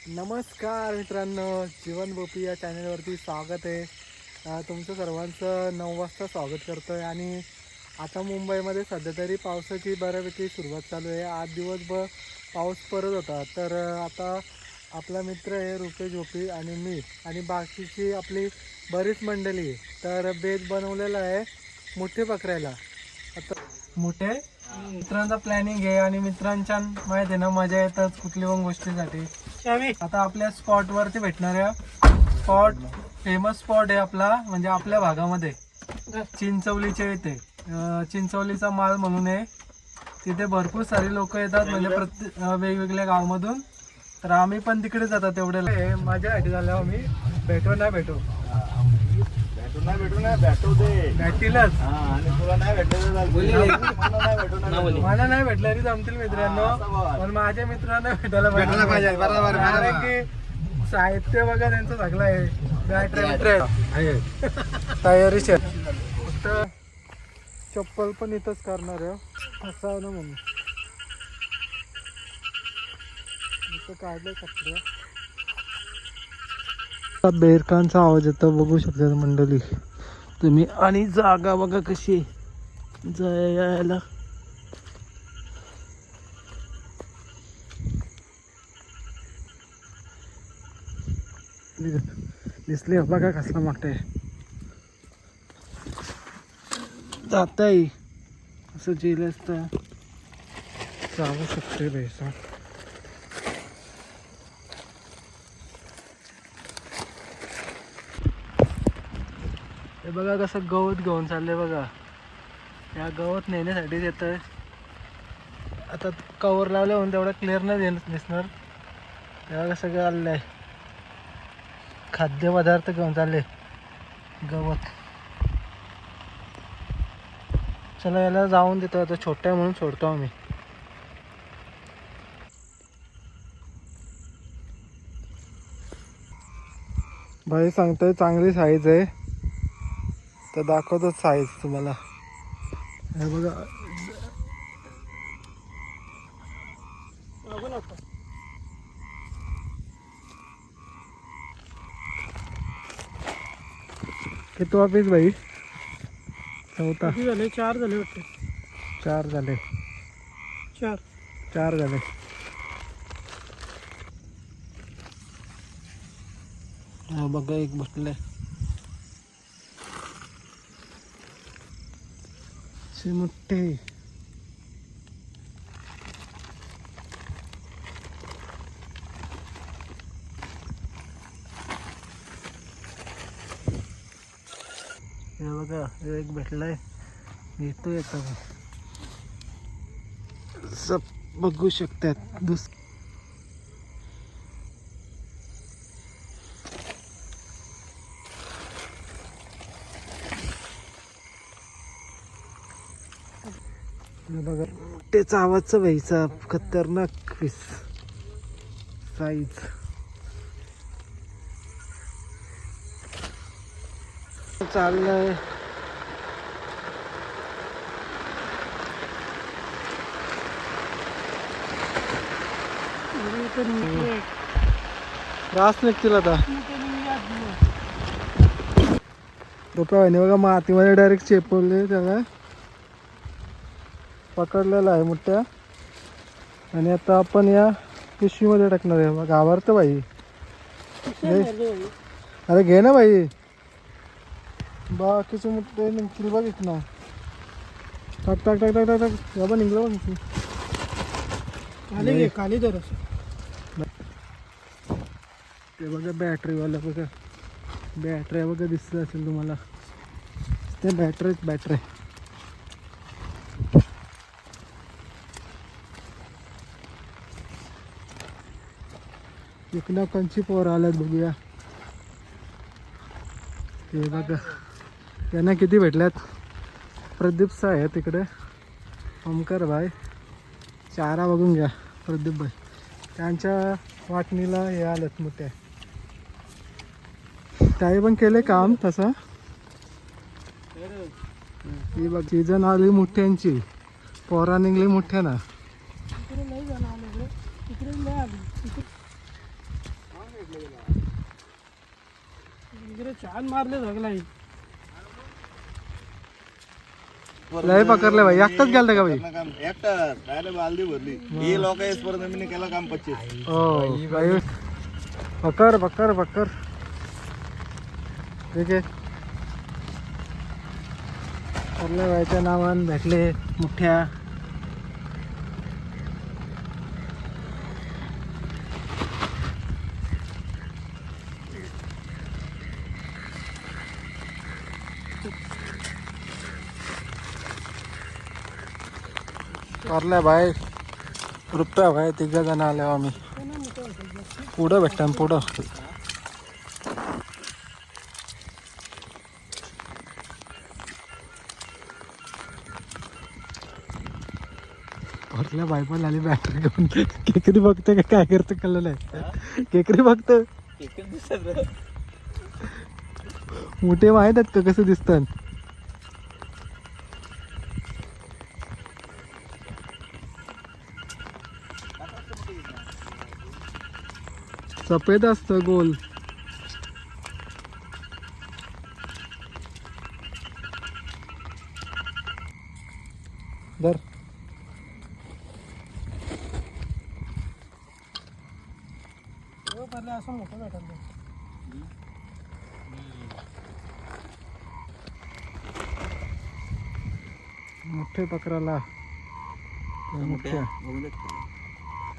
नमस्कार मित्रांनो, जीवन गोपी या चॅनलवरती स्वागत आहे. तुमचं सर्वांचं 9 वाजता स्वागत करतो आहे. आणि आता मुंबईमध्ये सध्या तरी पावसाची बऱ्यापैकी सुरुवात चालू आहे. 8 दिवसभर पाऊस पडत होता. तर आता आपला मित्र आहे रुपेश गोपी आणि मी आणि बाकीची आपली बरीच मंडळी आहे. तर बेत बनवलेला आहे मोठे पकडायला. आता मोठे मित्रांचा प्लॅनिंग आहे आणि मित्रांच्या माहिती आहे ना, मजा येतात कुठली पण गोष्टीसाठी. आता आपल्या स्पॉट वरती भेटणाऱ्या स्पॉट फेमस स्पॉट आहे आपला, म्हणजे आपल्या भागामध्ये चिंचवलीच्या इथे चिंचवलीचा माल म्हणून आहे. तिथे भरपूर सारे लोक येतात, म्हणजे प्रत्येक वेगवेगळ्या गावामधून. तर आम्ही पण तिकडे जातात. तेवढे माझ्यासाठी झालं आम्ही भेटू नाही भेटू भेटीलच मला नाही भेटलं तरी जमतील मित्रांनो, पण माझ्या मित्रांना भेटायला पाहिजे. कारण की साहित्य बघा त्यांचं सगळं आहे. बॅटरी तयारीचे फक्त चप्पल पण इथंच करणार आहे असं ना, म्हणून इथं काढले कपडे. बेरकांचा आवाज येतो, बघू शकता मंडळी तुम्ही. आणि जागा बघा कशी जायला. दिसले बघा कसला मागताय जाताय असं जेलस तर जाऊ शकते बेसा. हे बघा कसं गवत घेऊन चाललंय बघा. या गवत नेण्यासाठीच येत आहे. आता कवर लावले म्हणून तेवढा क्लिअर नाही दिसणार. तेव्हा कसं आलेलं आहे खाद्यपदार्थ घेऊन चालले गवत. चला याला जाऊन देतो. आता छोटा आहे म्हणून सोडतो आम्ही. भाई सांगतोय चांगली साईज आहे, तर दाखवतो साईज तुम्हाला. हे बघा किती पीस भाई? चौथा झाले. 4 झाले वाटते. 4 झाले. 4 झाले. हा बघा एक बसलाय मोठे. हे बघा एक भेटलाय. येतो येतो सब बघू शकतात. बघा त्याचा आवाजचा व्हायचा खतरनाक फिस साईज. चाललंय रास निघतील आता. रुपये बघा मातीमध्ये डायरेक्ट चेपवले त्याला. पकडलेला आहे मोठ्या. आणि आता आपण या पिशवीमध्ये टाकणार आहे. मग आवडतं बाई. अरे घे ना बाई, बाकीचे मोठे निघतील बघ इथं. टाक टाक टाक टाक टाक टाक. बाबा निघलं बघ खाली. खाली तर ते बघा बॅटरीवाला बघा. बॅटरी बघा दिसत असेल तुम्हाला. ते बॅटरी इकडं कंची पोर आल्यात बघूया. हे बघा त्यांना किती भेटल्यात. प्रदीपचा आहे तिकडे ओमकार भाई. चारा बघून घ्या प्रदीप भाई. त्यांच्या वाटणीला हे आलंत मोठे. त्याही पण केले काम तसं. ही बघ सीजन आली मोठ्यांची. पोरा निघली मोठ्या ना. छान मारले सगळं. लय पकडले भाई, एकटाच गेलता का भाई? एकटाच डायरेक्ट बालदी भरली. हे लोक येसपर्यंत मी केला काम 25. हो भाई, पकड पकड पकड. ठीक आहे. आपल्या बाईच्या नावान भेटले मुठ्या. करल्या भाई रुपया भाई, 3 जण आले आम्ही. पुढं भेटता पुढं. भरल्या बाय पण आली बॅटरी घेऊन. केकरी बघतं का काय करतं कळलं नाही. केकरी बघतं. मोठे माहित आहेत का कसं दिसतात. सफेद असतं गोल. धर. असं मोठं भेटलं. मोठे पकडायला मोठ्या.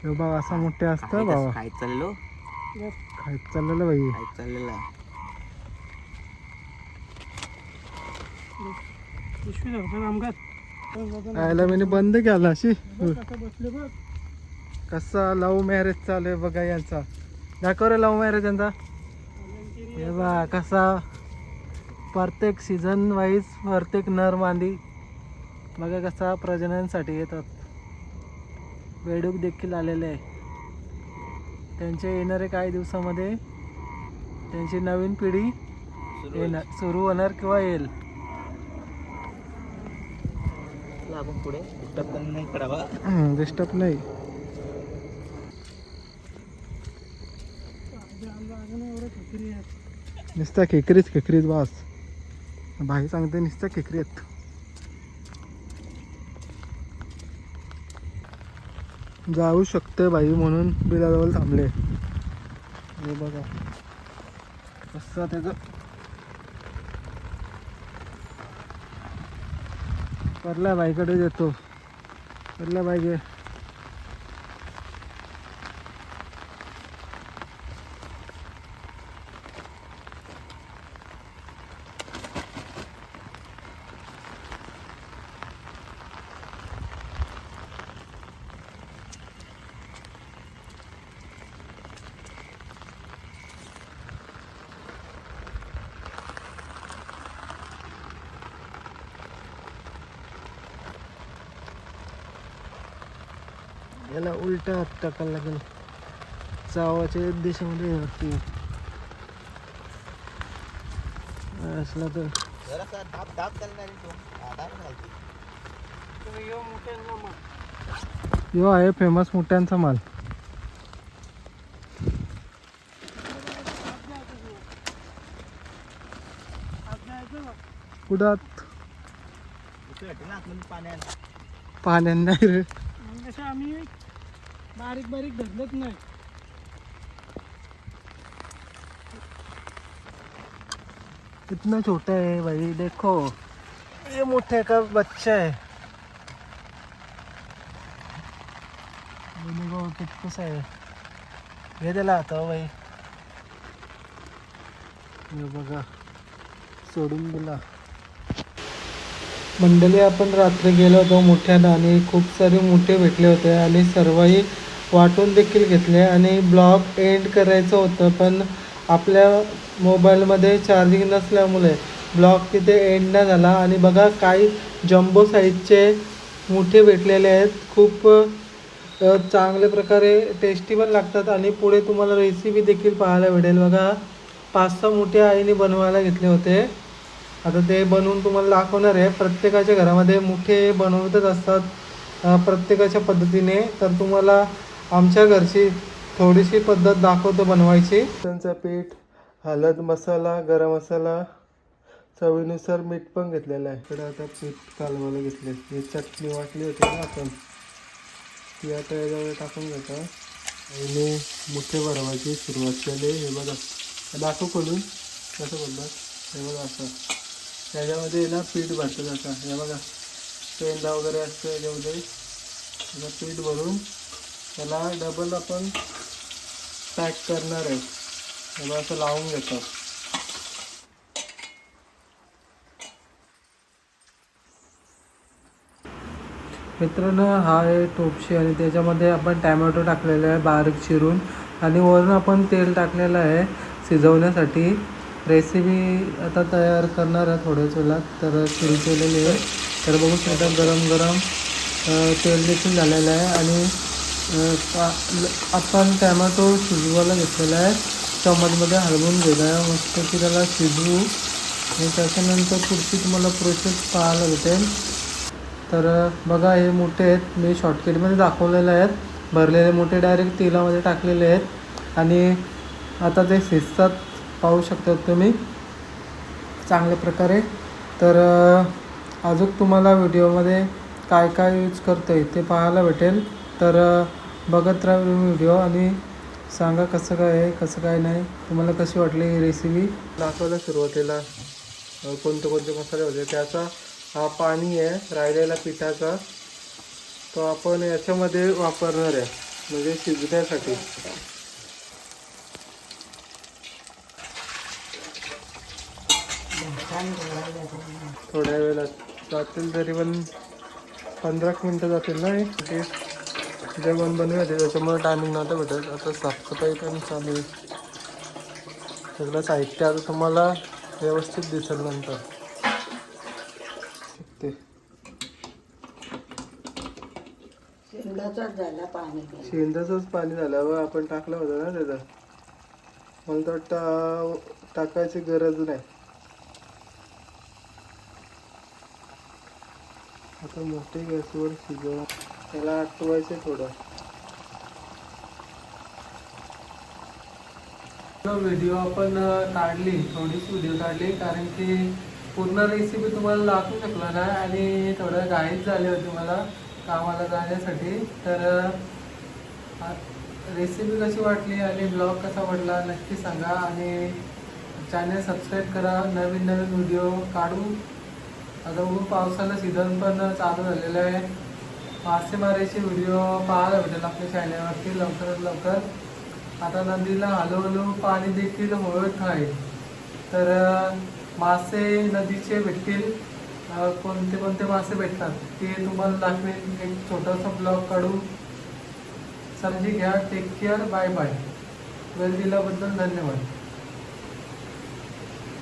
हे बघ असा मोठे असतं बाबा. काय चाललो खायचं चाललेलं बाई. काय चाललेला पिशवी धरतो कामगार. आयला मी बंद केला अशी. कसं बसले बघ. कसा लव्ह मॅरेज चालू आहे बघा यांचा. दाखव रे लव्ह मॅरेज यांचा. हे बघा कसा प्रत्येक सीझन वाईज प्रत्येक नर मादी बघा कसा प्रजननासाठी येतात. बेडूक देखील आलेले आहे. त्यांच्या येणारे काही दिवसामध्ये त्यांची नवीन पिढी येणार, सुरू होणार किंवा येईल. आपण पुढे नाही करावा. डिस्टर्ब नाही. नुसता खेकरीच खेकरीत बास. भाई सांगते नुसता खेकरी आहेत. जाऊ शकते बाई म्हणून बिलाजवळ थांबले. हे बघा कसं त्याचं. परल्या बाईकडे येतो. परल्या बाई गे. याला उलटा हात टाकायला लागेल. चावाच्या दिशेमध्ये वरती असला तर. जरासा दाब दाब चालणार तो दाब घालतो. यो आहे फेमस मुठ्यांचा माल. कुडात पाण्यात नाही रे. कसं आम्ही बारीक बारीक धरलंच नाही. कितना छोटा है भाई देखो. ये मोठे का बच्चा है. कितकस आहे हे दिला आता भाई. हे बघा सोडून दिला. मंडळी आपण रात्री गेलो होतो मोठ्यानं आणि खूप सारे मोठे भेटले होते आणि सर्वही वाटून देखील घेतले आणि ब्लॉग एंड करायचं होतं पण आपल्या मोबाईलमध्ये चार्जिंग नसल्यामुळे ब्लॉग तिथे एंड नाही झाला. आणि बघा काही जम्बो साईजचे मोठे भेटलेले आहेत. खूप चांगल्या प्रकारे टेस्टी पण लागतात आणि पुढे तुम्हाला रेसिपी देखील पाहायला भेटेल. बघा 5-6 मोठे आईने बनवायला घेतले होते. आता ते बनवून तुम्हाला दाखवणार आहे. प्रत्येकाच्या घरामध्ये मोठे बनवतच असतात प्रत्येकाच्या पद्धतीने. तर तुम्हाला आमच्या घरची थोडीशी पद्धत दाखवतो बनवायची. त्यांचं पीठ, हळद, मसाला, गरम मसाला, चवीनुसार मीठ पण घेतलेलं आहे. इकडे आता पीठ कालवायला घेतले. ही चटणी वाटली होती ना आपण, ती आता याच्यावर टाकून घेतो आणि मुठे भरवायची सुरुवात केली. हे बघा, दाखव खोलून कसं बोलतात. हे बघा असं त्याच्यामध्ये ना पीठ भरतं जातं. हे बघा पेंदा वगैरे असतं याच्यामध्ये. त्याचं पीठ भरून त्याला डबल आपण पॅक करणार आहे. हे बघा असं लावून घेतो. मित्रांनो, हा आहे टोपशी आणि त्याच्यामध्ये आपण टॅमॅटो टाकलेला आहे बारीक चिरून आणि वरून आपण तेल टाकलेलं आहे शिजवण्यासाठी. रेसिपी आता तयार करणार आहे थोड्याच वेळात. तर सुरू केलेली आहे. तर बघू शकता गरम गरम तेल देखील झालेलं आहे आणि आपण टॅमॅटो शिजवायला घेतलेला आहे. चम्मचमध्ये हलवून गेला आहे मस्त की त्याला शिजवू आणि त्याच्यानंतर पुढची तुम्हाला प्रोसेस पाहायला भेटेल. तर बघा हे मोठे आहेत, मी शॉर्टकटमध्ये दाखवलेले आहेत. भरलेले मोठे डायरेक्ट तेलामध्ये टाकलेले आहेत आणि आता ते शिजतात पाहू शकतात तुम्ही चांगल्या प्रकारे. तर अजून तुम्हाला व्हिडिओमध्ये काय काय यूज करतो आहे ते पाहायला भेटेल. तर बघत राहा व्हिडिओ आणि सांगा कसं काय आहे कसं काय नाही, तुम्हाला कशी वाटली ही रेसिपी. दाखवायला सुरुवातीला कोणते कोणते मसाले होते. त्याचा हा पाणी आहे राहिलेला पिठाचा, तो आपण याच्यामध्ये वापरणार आहे म्हणजे शिजण्यासाठी. थोड्या वेळात जातील तरी पण 15 मिनटं जातील ना. ते जेवण बनवायचे त्याच्यामुळे टायमिंग नव्हतं भेटत. आता साफसफाई पण चालू आहे. सगळं साहित्य आता तुम्हाला व्यवस्थित दिसेल नंतर. ते शेंदाचंच पाणी झाल्यावर आपण टाकलं होतं ना त्याचं. मला तर वाटतं टाकायची गरज नाही. आता मोठे गॅसवर शिजवा, त्याला आटवायचं थोडं. व्हिडिओ आपण काढली, थोडीशी व्हिडिओ काढली कारण की पूर्ण रेसिपी तुम्हाला दाखवू शकलो नाही आणि थोडं घाईच झाली होती मला कामाला जाण्यासाठी. तर रेसिपी कशी वाटली आणि ब्लॉग कसा वाटला नक्की सांगा आणि चॅनल सबस्क्राईब करा. नवीन नवीन व्हिडिओ काढू. आता बघू पावसाला सीझन पण चालू झालेलं आहे. मासेमारीचे व्हिडिओ पाहायला भेटेल आपल्या चॅनलवरती लवकरात लवकर. आता नदीला हळूहळू पाणी देखील होत आहे. तर मासे नदीचे भेटतील, कोणते कोणते मासे भेटतात ते तुम्हाला दाखवेन. एक छोटासा ब्लॉग काढू. समजी घ्या. Take care. Bye bye. वेळ दिल्याबद्दल धन्यवाद.